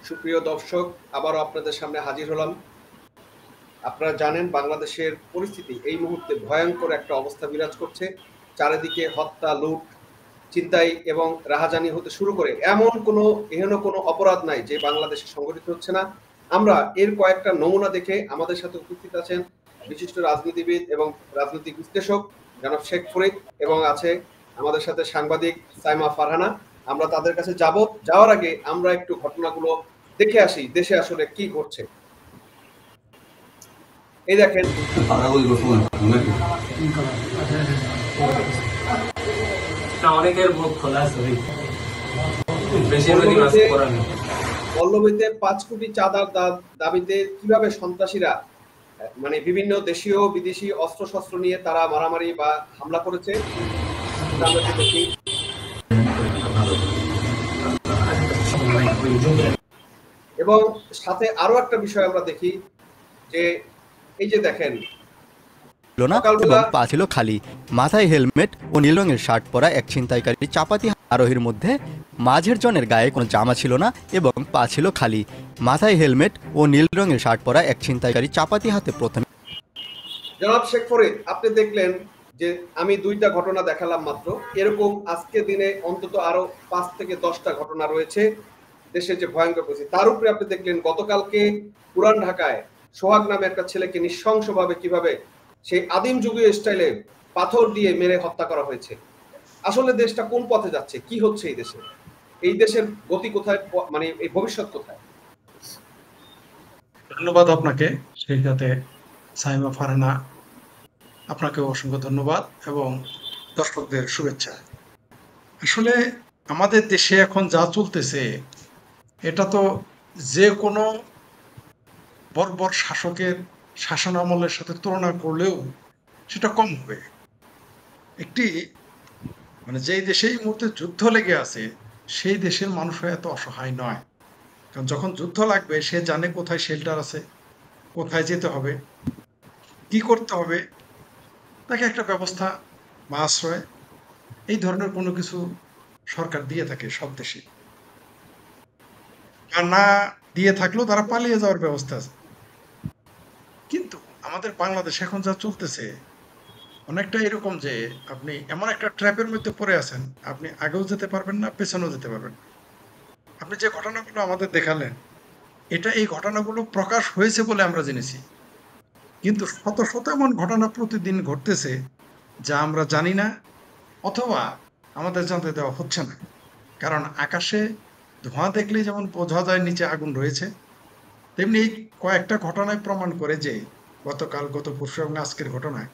সুপ্রিয় দর্শক, আবারও আপনাদের সামনে হাজির হলাম। আপনারা জানেন বাংলাদেশের পরিস্থিতি এই মুহূর্তে ভয়ঙ্কর একটা অবস্থা বিরাজ করছে। চারিদিকে হত্যা, লুট, ছিনতাই এবং রাহাজানি হতে শুরু করে এমন এহেন কোনো অপরাধ নাই যে বাংলাদেশে সংঘটিত হচ্ছে না। আমরা এর কয়েকটা নমুনা দেখে আমাদের সাথে উপস্থিত আছেন বিশিষ্ট রাজনীতিবিদ এবং রাজনৈতিক বিশ্লেষক জনাব শেখ ফরিদ, এবং আছে আমাদের সাথে সাংবাদিক সাইমা ফারহানা। আমরা তাদের কাছে যাওয়ার আগে আমরা একটু ঘটনাগুলো দেখে আসি দেশে আসলে কি ঘটছে। এই দেখেন, অনেকের মুখ খোলা আছে, পল্লবীতে 5 কোটি চাঁদার দাবিতে কিভাবে সন্ত্রাসীরা মানে বিভিন্ন দেশীয় বিদেশি অস্ত্রশস্ত্র নিয়ে তারা মারামারি বা হামলা করেছে আমরা দেখি। এবং সাথে আরো একটা বিষয় আমরা দেখি যে এই যে দেখেন এবং পা ছিল খালি, মাথায় হেলমেট ও নীল রঙের শার্ট পরা এক ছিনতাইকারী চাপাতি আরোহীর মধ্যে মাঝের জনের গায়ে কোনো জামা ছিল না এবং পা ছিল খালি, মাথায় হেলমেট ও নীল রঙের শার্ট পরা এক ছিনতাইকারী চাপাতি হাতে প্রথমে। জনাব শেখ ফরিদ, আপনি দেখলেন যে আমি 2টা ঘটনা দেখালাম মাত্র, এরকম আজকে দিনে অন্তত আরো 5 থেকে 10টা ঘটনা রয়েছে দেশের যে ভয়ঙ্কর পরিস্থিতি। তার উপরে আপনি দেখলেন গতকালকে পুরান ঢাকায় সোহাগ নামে একটা ছেলেকে নৃশংসভাবে কিভাবে সেই আদিম যুগীয় স্টাইলে পাথর দিয়ে মেরে হত্যা করা হয়েছে। আসলে দেশটা কোন পথে যাচ্ছে, কি হচ্ছে এই দেশে, এই দেশের গতি কোথায়, মানে এই ভবিষ্যৎ কোথায়? ধন্যবাদ আপনাকে, সেই সাথে সাইমা ফারহানা আপনাকে অসংখ্য ধন্যবাদ এবং দর্শকদের শুভেচ্ছা। আসলে আমাদের দেশে এখন যা চলতেছে এটা তো যে কোনো বর্বর শাসকের শাসন আমলের সাথে তুলনা করলেও সেটা কম হবে। একটি মানে যেই দেশে এই মুহূর্তে যুদ্ধ লেগে আছে সেই দেশের মানুষরা এত অসহায় নয়, কারণ যখন যুদ্ধ লাগবে সে জানে কোথায় শেল্টার আছে, কোথায় যেতে হবে, কি করতে হবে, তাকে একটা ব্যবস্থা বা আশ্রয় এই ধরনের কোনো কিছু সরকার দিয়ে থাকে সব দেশে। আর না দিয়ে থাকলেও তারা পালিয়ে যাওয়ার ব্যবস্থা আছে। কিন্তু আমাদের বাংলাদেশ এখন যা চলতেছে অনেকটা এরকম যে আপনি এমন একটা ট্র্যাপের মধ্যে পড়ে আছেন, আপনি আগেও যেতে পারবেন না, পেছনেও যেতে পারবেন না। আপনি যে ঘটনাগুলো আমাদের দেখালেন এই ঘটনাগুলো প্রকাশ হয়েছে বলে আমরা জেনেছি, কিন্তু শত শত এমন ঘটনা প্রতিদিন ঘটতেছে যা আমরা জানি না অথবা আমাদের জানতে দেওয়া হচ্ছে না। কারণ আকাশে ধোঁয়া দেখলেই যেমন বোঝা যায় নিচে আগুন রয়েছে, তেমনি এই কয়েকটা ঘটনায় প্রমাণ করে যে গতকাল, গত পরশু এবং আজকের ঘটনায়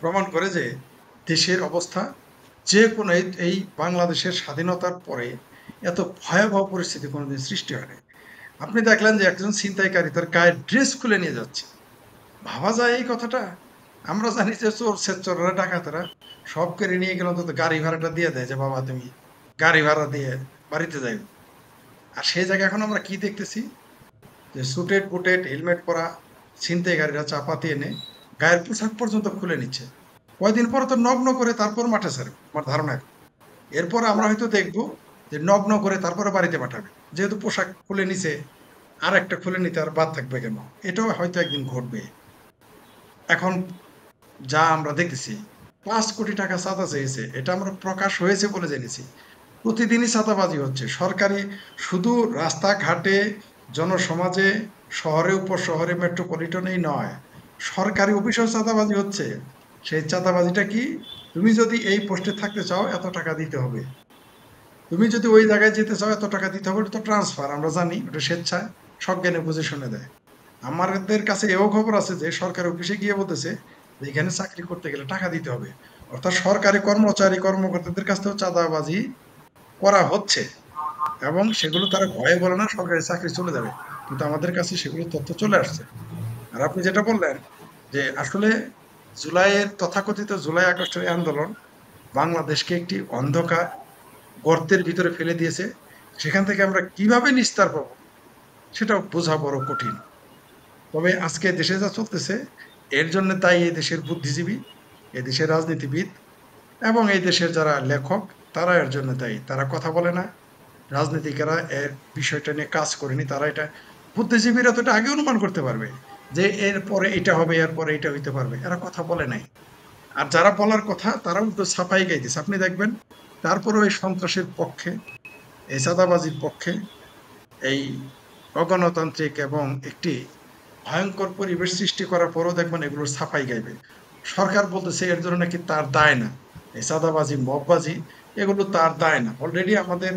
প্রমাণ করে যে দেশের অবস্থা যে কোনো এই বাংলাদেশের স্বাধীনতার পরে এত ভয়াবহ পরিস্থিতি কোনোদিন সৃষ্টি হয়নি। আপনি দেখলেন যে একজন ছিনতাইকারী তার গায়ের ড্রেস খুলে নিয়ে যাচ্ছে। ভাবা যায় এই কথাটা? আমরা জানি যে চোররা ডাকাতেরা সব কেড়ে নিয়ে গেলে অন্তত গাড়ি ভাড়াটা দিয়ে দেয় যে বাবা তুমি গাড়ি ভাড়া দিয়ে বাড়িতে যাইবে। আর সেই জায়গায় এখন আমরা কি দেখতেছি যে সুটেড বুটেড হেলমেট পরা ছিনতাইকারীরা চাপাতি এনে গায়ের পোশাক পর্যন্ত খুলে নিচ্ছে। কয়দিন পরে তো নগ্ন করে তারপর মাঠে ছাড়বে আমার ধারণা। এরপর আমরা হয়তো দেখবো যে নগ্ন করে তারপরে বাড়িতে পাঠাবে, যেহেতু পোশাক খুলে নিছে আর একটা খুলে নিতে আর বাদ থাকবে কেন, এটাও হয়তো একদিন ঘটবে। এখন যা আমরা দেখতেছি 5 কোটি টাকা চাঁদা চেয়েছে, এটা আমরা প্রকাশ হয়েছে বলে জেনেছি। প্রতিদিনই চাঁদাবাজি হচ্ছে সরকারি, শুধু রাস্তাঘাটে জনসমাজে শহরে উপশহরে মেট্রোপলিটনেই নয়, সরকারি অফিসেও চাঁদাবাজি হচ্ছে। সেই চাঁদাবাজিটা কি? তুমি যদি এই পোস্টে থাকতে চাও এত টাকা দিতে হবে, তুমি যদি ওই জায়গায় যেতে চাও এত টাকা দিতে হবে। এটা তো ট্রান্সফার, আমরা জানি ওটা স্বেচ্ছায় সজ্ঞানে বুঝে শুনে দেয়। আমাদের কাছে এও খবর আছে যে সরকারি অফিসে গিয়ে বলতেছে যে এখানে চাকরি করতে গেলে টাকা দিতে হবে, অর্থাৎ সরকারি কর্মচারী কর্মকর্তাদের কাছ থেকেও চাঁদাবাজি করা হচ্ছে এবং সেগুলো তারা ভয়ে বলে না সরকারি চাকরি চলে যাবে, কিন্তু আমাদের কাছে সেগুলো তথ্য চলে আসছে। আর আপনি যেটা বললেন যে আসলে তথাকথিত জুলাই আগস্টের আন্দোলন বাংলাদেশকে একটি অন্ধকার গর্তের ভিতরে ফেলে দিয়েছে, সেখান থেকে আমরা কিভাবে নিস্তার পাবো সেটাও বোঝা বড় কঠিন। তবে আজকে দেশে যা চলতেছে এর জন্য তাই এই দেশের বুদ্ধিজীবী, এই দেশের রাজনীতিবিদ এবং এই দেশের যারা লেখক তারা এর জন্য তাই, তারা কথা বলে না, রাজনীতিকেরা এর বিষয়টা নিয়ে কাজ করেনি, তারা এটা, বুদ্ধিজীবীরা তো এটা আগে অনুমান করতে পারবে যে এরপরে এটা হবে, এরপরে এটা হইতে পারবে, এরা কথা বলে নাই। আর যারা বলার কথা তারাও তো ছাপাই গাইতেছে, আপনি দেখবেন। তারপরেও এই সন্ত্রাসের পক্ষে, এই চাঁদাবাজির পক্ষে, এই অগণতান্ত্রিক এবং একটি ভয়ঙ্কর পরিবেশ সৃষ্টি করার পরও দেখবেন এগুলো ছাপাই গাইবে। সরকার বলতেছে এর জন্য নাকি তার দায় না, এই চাঁদাবাজি মববাজি এগুলো তার দায় না। অলরেডি আমাদের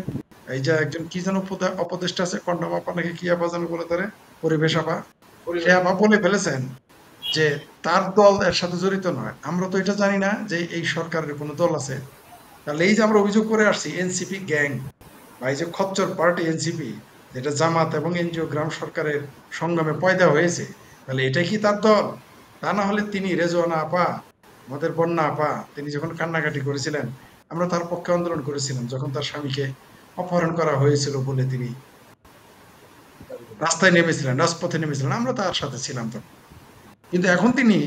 এই যে একজন কি যেন উপদেষ্টা আছে, কন্ডম আপা নাকি কি আপা যেন বলে তারে, পরিবেশ আপা, সে আপা বলে ফেলেছেন যে তার দল এর সাথে জড়িত নয়। আমরা তো এটা জানি না যে এই সরকারের কোনো দল আছে। তাহলে এই যে আমরা অভিযোগ করে আসছি এনসিপি গ্যাং বা এই যে খচ্চর পার্টি এনসিপি, যেটা জামাত এবং এনজিও গ্রাম সরকারের সংগ্রামে পয়দা হয়েছে, তাহলে এটাই কি তার দল? তা না হলে তিনি রেজওয়ানা আপা, আমাদের বন্যা আপা, তিনি যখন কান্নাকাটি করেছিলেন, আমরা তার পক্ষে আন্দোলন করেছিলাম যখন তার স্বামীকে অপহরণ করা হয়েছিল বলে তিনি রাস্তায় নেমেছিলেন, রাজপথে নেমেছিলেন, আমরা তার সাথে ছিলাম তখন। কিন্তু এখন তিনি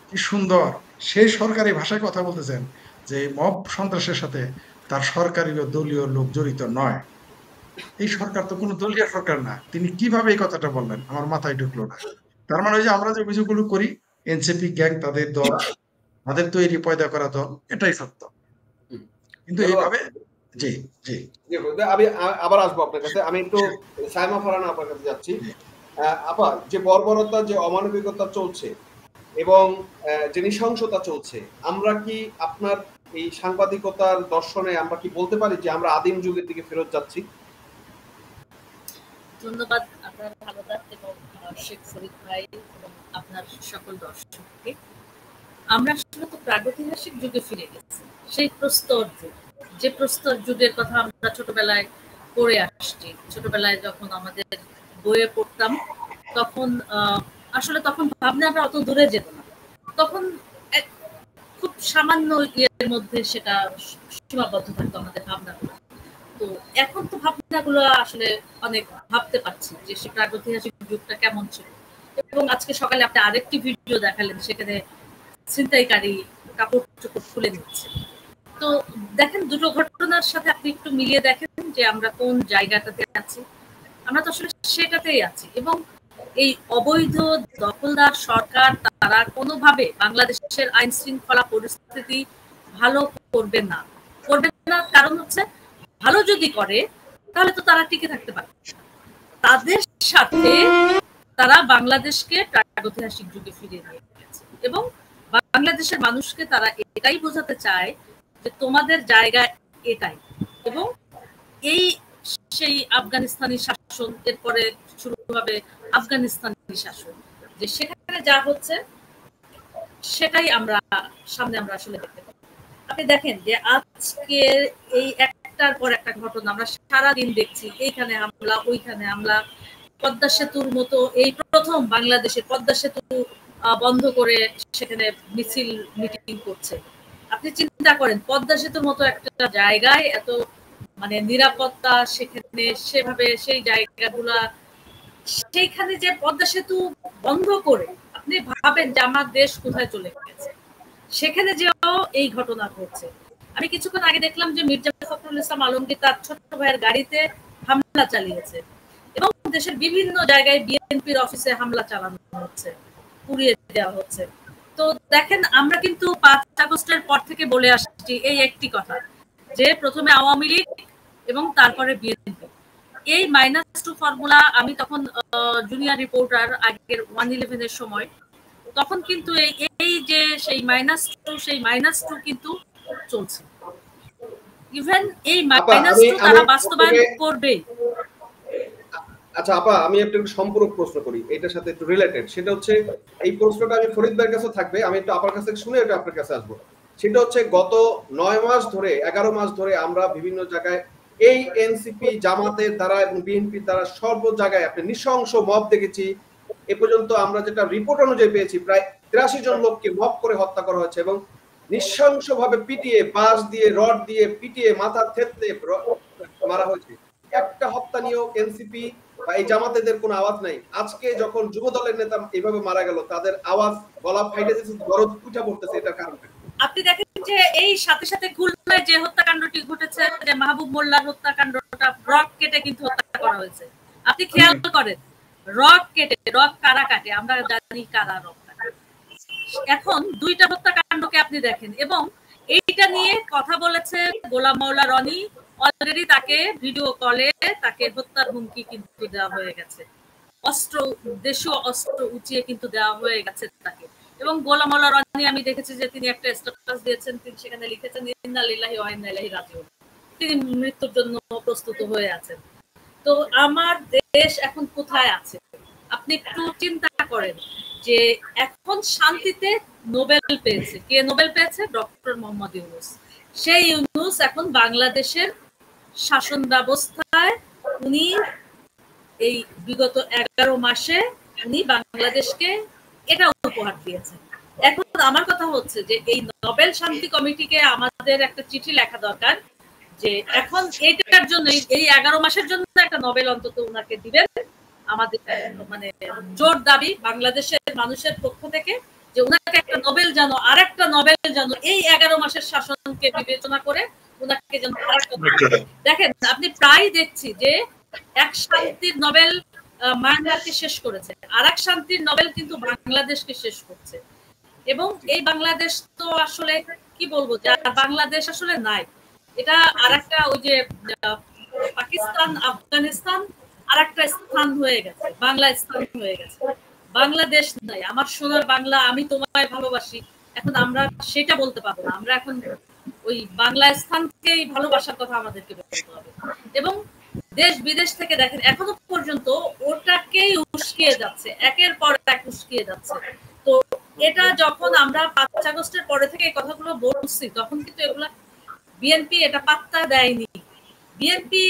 কি সুন্দর সেই সরকারি ভাষায় কথা বলতেছেন যে মব সন্ত্রাসের সাথে তার সরকারি ও দলীয় লোক জড়িত নয়। এই সরকার তো কোনো দলীয় সরকার না, তিনি কিভাবে এই কথাটা বললেন আমার মাথায় ঢুকলো না। তার মানে ওই যে আমরা যে অভিযোগগুলো করি, এনসিপি গ্যাং তাদের দল, তাদের তৈরি পয়দা করা দল, এটাই সত্য। কিন্তু এইভাবে, জি জি আমি আবার আসবো আপনার কাছে। আমি একটু সাইমা ফারহানা আপনার কাছে যাচ্ছি। আপা, যে বর্বরতা, যে অমানবিকতা চলছে এবং যে নৃশংসতা চলছে, আমরা কি আপনার এই সাংবাদিকতার দর্শনে আমরা কি বলতে পারি যে আমরা আদিম যুগের দিকে ফেরত যাচ্ছি? ধন্যবাদ আপনার ভালোবাসা এবং শেখ ফরিদ ভাই এবং আপনার সকল দর্শককে। আমরা আসলে তো প্রাগৈতিহাসিক যুগে ফিরে গেছি, সেই প্রস্তর যুগ, যে প্রস্তর যুগের কথা আমরা ছোটবেলায় পড়ে আসছি। ছোটবেলায় যখন আমাদের বইয়ে পড়তাম তখন আসলে তখন ভাবনা আমরা অত দূরে যেত না, তখন খুব সামান্য ইয়ের মধ্যে সেটা সীমাবদ্ধ থাকতো আমাদের ভাবনাগুলো। তো এখন তো ভাবনাগুলো আসলে অনেক ভাবতে পারছি যে সে প্রাগৈতিহাসিক যুগটা কেমন ছিল। এবং আজকে সকালে আপনি আরেকটি ভিডিও দেখালেন, সেখানে ছিনতাইকারী কাপড় চোপড় খুলে নিচ্ছে। তো দেখেন, দুটো ঘটনার সাথে আপনি একটু মিলিয়ে দেখেন যে আমরা কোন জায়গাটাতে আছি। আমরা তো আসলে সেটাতেই আছি। এবং এই অবৈধ দখলদার সরকার, তারা কোনোভাবে বাংলাদেশের আইন শৃঙ্খলা পরিস্থিতি ভালো করবে না। কারণ হচ্ছে, ভালো যদি করে তাহলে তো তারা টিকে থাকতে পারে। তাদের সাথে তারা বাংলাদেশকে প্রাগৈতিহাসিক যুগে ফিরিয়ে নিয়ে গেছে এবং বাংলাদেশের মানুষকে তারা এটাই বোঝাতে চায় যে তোমাদের জায়গা এটাই। এবং এই সেই আফগানিস্তানি শাসন, এরপরে শুরু হবে আফগানিস্তানি শাসন, যে সেখানে যা হচ্ছে সেটাই আমরা সামনে আমরা আসলে দেখতে পাই। আপনি দেখেন যে আজকে এই একটার পর একটা ঘটনা আমরা সারাদিন দেখছি, এইখানে হামলা, ওইখানে হামলা। পদ্মা সেতুর মতো এই প্রথম বাংলাদেশে পদ্মা সেতু বন্ধ করে সেখানে মিছিল মিটিং করছে। আপনি চিন্তা করেন, পদ্মা সেতুর মতো একটা জায়গায় এত মানে নিরাপত্তা, সেখানে সেভাবে সেই জায়গাগুলা, সেইখানে যে পদ্মা সেতু বন্ধ করে আপনি ভাবেন যে আমার দেশ কোথায় চলে গেছে। সেখানে যেও এই ঘটনা ঘটছে। আমি কিছুক্ষণ আগে দেখলাম যে মির্জা ফখরুল ইসলাম আলমগীর তার ছোট ভাইয়ের গাড়িতে হামলা চালিয়েছে এবং দেশের বিভিন্ন জায়গায় বিএনপির অফিসে হামলা চালানো হচ্ছে, পুড়িয়ে দেওয়া হচ্ছে। তো দেখেন, আমরা কিন্তু 5 আগস্টের পর থেকে বলে আসছি এই একটি কথা, যে প্রথমে আওয়ামী লীগ এবং তারপরে বিএনপি। এই -2 ফর্মুলা, আমি তখন জুনিয়র রিপোর্টার আগের 111 এর সময়, তখন কিন্তু এই যে সেই -2 সেই -2 কিন্তু চলছে। ইভেন এই -2 তারা বাস্তবায়ন করবে। আচ্ছা আপা, আমি একটু সম্পূরক প্রশ্ন করি, এটার সাথে একটু রিলেটেড। সেটা হচ্ছে, এই প্রশ্নটা আমি ফরিদ ভাইয়ের কাছে থাকবে, আমি একটু আপনার কাছে শুনে এটা আপনার কাছে আসবো। সেটা হচ্ছে, গত 9 মাস ধরে, 11 মাস ধরে আমরা বিভিন্ন জায়গায় এই এনসিপি জামাতের দ্বারা এবং বিএনপির দ্বারা সর্ব জায়গায় আপনি নৃশংস মব দেখেছি। এ পর্যন্ত আমরা যেটা রিপোর্ট অনুযায়ী পেয়েছি, প্রায় 83 জন লোককে মব করে হত্যা করা হয়েছে এবং নৃশংসভাবে পিটিয়ে, বাঁশ দিয়ে, রড দিয়ে পিটিয়ে, মাথার থেতলে মারা হয়েছে। একটা হত্যা নিয়েও এনসিপি বা এই জামাতেদের কোনো আওয়াজ নাই। আজকে যখন যুব দলের নেতা এইভাবে মারা গেল, তাদের আওয়াজ, গলা ফাইটে দিচ্ছে, দরদ উঠা পড়তেছে। এটার কারণ আপনি দেখেন যে এই সাথে সাথে খুলনায় যে হত্যাকাণ্ডটি ঘটেছে, যে মাহবুব মোল্লার হত্যাকাণ্ডটা ওটা রক কেটে কিন্তু হত্যা করা হয়েছে। আপনি খেয়াল করেন, রক কেটে, রক কারা কাটে, আমরা জানি কারা রক কাটে। এখন দুইটা হত্যাকাণ্ডকে আপনি দেখেন, এবং এইটা নিয়ে কথা বলেছে গোলাম মাওলা রনি। অলরেডি তাকে ভিডিও কলে তাকে হত্যার হুমকি কিন্তু দেওয়া হয়ে গেছে, অস্ত্র, দেশীয় অস্ত্র উঁচিয়ে কিন্তু দেওয়া হয়ে গেছে তাকে। এবং গোলাম মাওলা রনি আমি দেখেছি যে তিনি একটা স্ট্যাটাস দিয়েছেন, তিনি সেখানে লিখেছেন ইন্না লিল্লাহি ওয়া ইন্না ইলাইহি রাজিউন, তিনি মৃত্যুর জন্য প্রস্তুত হয়ে আছেন। তো আমার দেশ এখন কোথায় আছে আপনি একটু চিন্তা করেন, যে এখন শান্তিতে নোবেল পেয়েছে কে? নোবেল পেয়েছে ডক্টর মোহাম্মদ ইউনূস। সেই ইউনূস এখন বাংলাদেশের শাসন ব্যবস্থায় উনি এই বিগত 11 মাসে উনি বাংলাদেশকে এটা উপহার দিয়েছেন। এখন আমার কথা হচ্ছে যে এই নোবেল শান্তি কমিটিকে আমাদের একটা চিঠি লেখা দরকার, যে এখন এইটার জন্য, এই 11 মাসের জন্য একটা নোবেল অন্তত উনাকে দিবেন। আমাদের মানে জোর দাবি বাংলাদেশের মানুষের পক্ষ থেকে, যে উনাকে একটা নোবেল যেন, আরেকটা নোবেল যেন এই 11 মাসের শাসনকে বিবেচনা করে উনাকে যেন আরেকটা। দেখেন আপনি প্রায় দেখছি যে এক শান্তির নোবেল মায়ানমারকে শেষ করেছে, আর এক শান্তির নোবেল কিন্তু বাংলাদেশকে শেষ করছে। এবং এই বাংলাদেশ তো আসলে কি বলবো, যে বাংলাদেশ আসলে নাই। এটা আরেকটা ওই যে পাকিস্তান, আফগানিস্তান আরেকটা স্থান হয়ে গেছে, বাংলা স্থান হয়ে গেছে, বাংলাদেশ নাই। আমার সোনার বাংলা, আমি তোমায় ভালোবাসি, এখন আমরা সেটা বলতে পারবো না। আমরা এখন ওই বাংলা স্থানকেই ভালোবাসার কথা আমাদেরকে বলতে হবে। এবং দেশ বিদেশ থেকে দেখেন এখনো পর্যন্ত ওটাকেই উস্কিয়ে যাচ্ছে, একের পর এক উস্কিয়ে যাচ্ছে। তো এটা যখন আমরা 5 আগস্টের পরে থেকে এই কথাগুলো বলছি, তখন কিন্তু এগুলা বিএনপি এটা পাত্তা দেয়নি। বিএনপি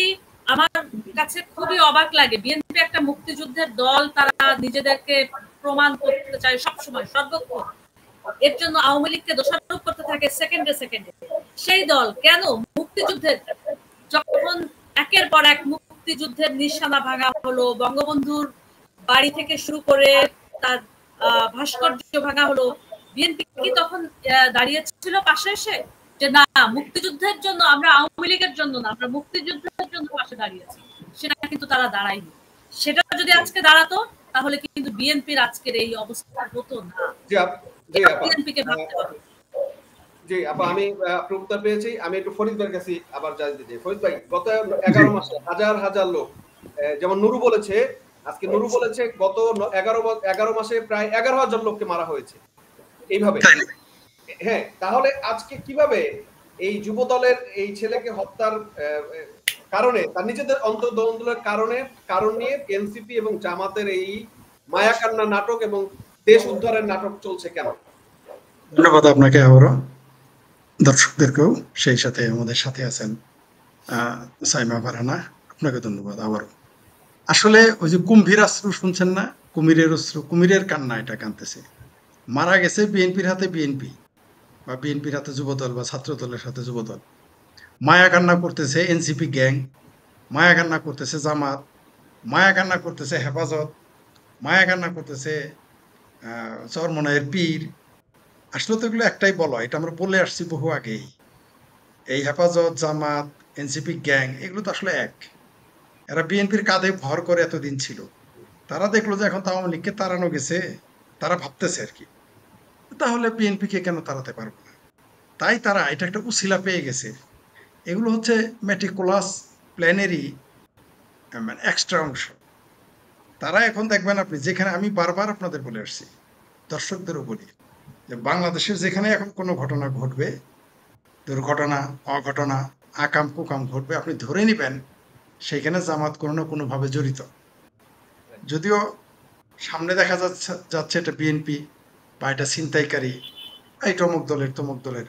আমার কাছে খুবই অবাক লাগে, বিএনপি একটা মুক্তিযুদ্ধের দল, তারা নিজেদেরকে প্রমাণ করতে চায় সবসময় সর্বক্ষণ। এর জন্য আওয়ামী লীগকে দোষারোপ করতে থাকে সেকেন্ডে সেকেন্ডে। সেই দল কেন মুক্তিযুদ্ধের, যখন একের পর এক মুক্তিযুদ্ধের নিশানা ভাঙা হলো, বঙ্গবন্ধুর বাড়ি থেকে শুরু করে তার ভাস্কর্য ভাঙা হলো, বিএনপি কি তখন দাঁড়িয়েছিল পাশে এসে যে না, মুক্তিযুদ্ধের জন্য আমরা, আওয়ামী লীগের জন্য না, আমরা মুক্তিযুদ্ধের জন্য পাশে দাঁড়িয়েছি? সেটা কিন্তু তারা দাঁড়ায়নি। সেটা যদি আজকে দাঁড়াতো তাহলে কিন্তু বিএনপির আজকের এই অবস্থা হতো না। বিএনপিকে ভাবতে হবে। জি আপা, আমি আপনার উত্তর পেয়েছি। আমি একটু ফরিদ ভাইয়ের কাছে আবার জানতে চাই। ফরিদ ভাই, গত 11 মাসে হাজার হাজার লোক, যেমন নুরু বলেছে, আজকে নুরু বলেছে গত 11 মাসে প্রায় 11,000 লোককে মারা হয়েছে এইভাবে। হ্যাঁ, তাহলে আজকে কিভাবে এই যুব দলের এই ছেলেকে হত্যার কারণে, তার নিজেদের অন্তর্দ্বন্দ্বের কারণ নিয়ে এনসিপি এবং জামাতের এই মায়াকান্না নাটক এবং দেশ উদ্ধারের নাটক চলছে কেন? ধন্যবাদ আপনাকে, আবারও দর্শকদেরকেও, সেই সাথে আমাদের সাথে আছেন সাইমা ফারহানা, আপনাকে ধন্যবাদ আবারও। আসলে ওই যে কুম্ভীর অশ্রু শুনছেন না, কুমিরের অশ্রু, কুমিরের কান্না এটা কাঁদতেছে। মারা গেছে বিএনপির হাতে বিএনপি, বা বিএনপির হাতে যুবদল, বা ছাত্র দলের সাথে যুবদল। মায়া কান্না করতেছে এনসিপি গ্যাং, মায়া কান্না করতেছে জামাত, মায়া কান্না করতেছে হেফাজত, মায়া কান্না করতেছে চরমনায়ের পীর। আসলে তো এগুলো একটাই বলো, এটা আমরা বলে আসছি বহু আগেই। এই হেফাজত, জামাত, এনসিপি গ্যাং এগুলো তো আসলে এক। এরা বিএনপির কাঁধে ভর করে এতদিন ছিল। তারা দেখলো যে এখন তো আওয়ামী লীগকে তাড়ানো গেছে, তারা ভাবতেছে আর কি, তাহলে বিএনপিকে কেন তাড়াতে পারবো না। তাই তারা এটা একটা উছিলা পেয়ে গেছে। এগুলো হচ্ছে মেটিকুলাস প্ল্যানেরই মানে এক্সট্রা অংশ। তারা এখন দেখবেন আপনি, যেখানে আমি বারবার আপনাদের বলে আসছি, দর্শকদেরও বলি, যে বাংলাদেশের যেখানে এখন কোনো ঘটনা ঘটবে, দুর্ঘটনা, অঘটনা, আকাম কুকাম ঘটবে, আপনি ধরে নিবেন সেখানে জামাত কোনো না কোনোভাবে জড়িত। যদিও সামনে দেখা যাচ্ছে এটা বিএনপি, বা এটা ছিনতাইকারী, এই তমুক দলের,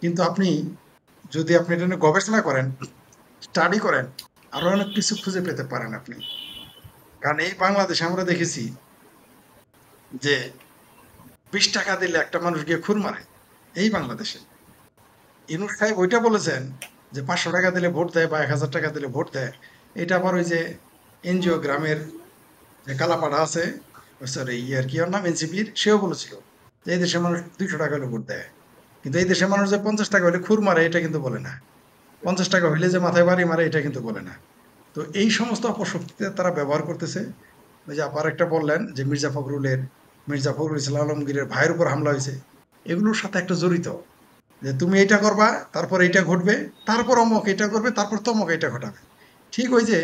কিন্তু আপনি যদি আপনি এটা নিয়ে গবেষণা করেন, স্টাডি করেন, আরো অনেক কিছু খুঁজে পেতে পারেন আপনি। কারণ এই বাংলাদেশে আমরা দেখেছি যে 20 টাকা দিলে একটা মানুষ গিয়ে খুর মারে। এই বাংলাদেশে ইউনূস সাহেব ওইটা বলেছেন যে 500 টাকা দিলে ভোট দেয়, বা 1000 টাকা দিলে ভোট দেয়। এটা আবার ওই যে এনজিও গ্রামের যে কালাপাড়া আছে, সরি কি ওর নাম, এনসিপির, সেও বলেছিল যে এই দেশের মানুষ 200 টাকা হলে ভোট দেয়, কিন্তু এই দেশের মানুষ যে 50 টাকা হলে খুর মারে এটা কিন্তু বলে না। 50 টাকা হইলে যে মাথায় বাড়ি মারে এটা কিন্তু বলে না। তো এই সমস্ত অপশক্তিতে তারা ব্যবহার করতেছে। ওই যে আবার একটা বললেন যে মির্জা ফখরুল ইসলাম আলমগীরের ভাইয়ের উপর হামলা হয়েছে, এগুলোর সাথে একটা জড়িত যে তুমি এইটা করবা, তারপর এইটা ঘটবে, তারপর অমুক এটা করবে, তারপর তমুক এটা ঘটাবে। ঠিক ওই যে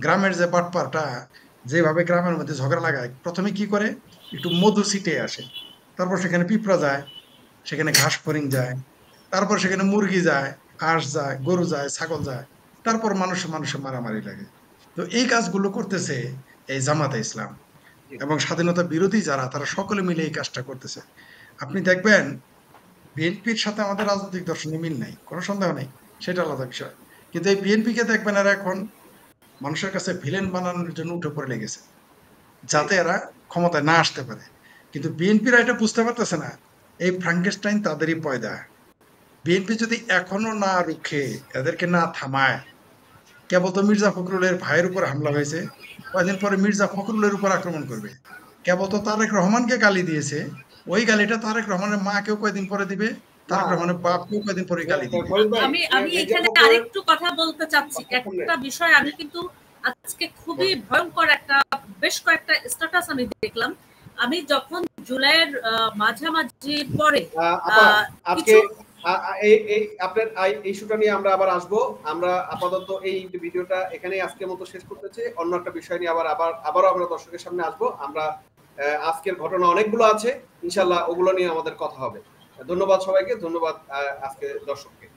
গ্রামের যে বাটপারটা যেভাবে গ্রামের মধ্যে ঝগড়া লাগায়, প্রথমে কি করে একটু মধু ছিটে আসে, তারপর সেখানে পিঁপড়া যায়, সেখানে ঘাস ফড়িং যায়, তারপর সেখানে মুরগি যায়, হাঁস যায়, গরু যায়, ছাগল যায়, তারপর মানুষে মারামারি লাগে। তো এই কাজগুলো করতেছে এই জামাতে ইসলাম এবং স্বাধীনতা বিরোধী যারা, তারা সকলে মিলে এই কাজটা করতেছে। আপনি দেখবেন বিএনপির সাথে আমাদের রাজনৈতিক দর্শনে মিল নাই, কোনো সন্দেহ নেই, সেটা আলাদা বিষয়। কিন্তু এই বিএনপিকে দেখবেন এরা এখন মানুষের কাছে ভিলেন বানানোর জন্য উঠে পড়ে লেগেছে, যাতে এরা ক্ষমতায় না আসতে পারে। কিন্তু বিএনপিরা এটা বুঝতে পারতেছে না, এই ফ্রাঙ্কেস্টাইন তাদেরই পয়দা। বিএনপি যদি এখনো না রুখে, এদেরকে না থামায়, কেবল তো মির্জা ফখরুলের ভাইয়ের উপর হামলা হয়েছে, কয়েকদিন পরে মির্জা ফখরুলের উপর আক্রমণ করবে। কেবল তো তারেক রহমানকে গালি দিয়েছে, ওই গালিটা তারেক রহমানের মাকেও কয়েকদিন পরে দিবে, তারেক রহমানের বাপকেও কয়েকদিন পরে গালি দিবে। আমি এখানে আরেকটু কথা বলতে চাচ্ছি। একটা বিষয় আমি কিন্তু আজকে খুবই ভয়ঙ্কর একটা, বেশ কয়েকটা স্ট্যাটাস আমি দেখলাম। আমি যখন জুলাইয়ের মাঝামাঝি পরে আজকে আপনার ইস্যুটা নিয়ে আমরা আবার আসবো। আমরা আপাতত এই ভিডিওটা এখানেই আজকের মতো শেষ করতেছি। অন্য একটা বিষয় নিয়ে আবারও আমরা দর্শকের সামনে আসবো। আমরা আজকের ঘটনা অনেকগুলো আছে, ইনশাল্লাহ ওগুলো নিয়ে আমাদের কথা হবে। ধন্যবাদ সবাইকে, ধন্যবাদ আজকে দর্শককে।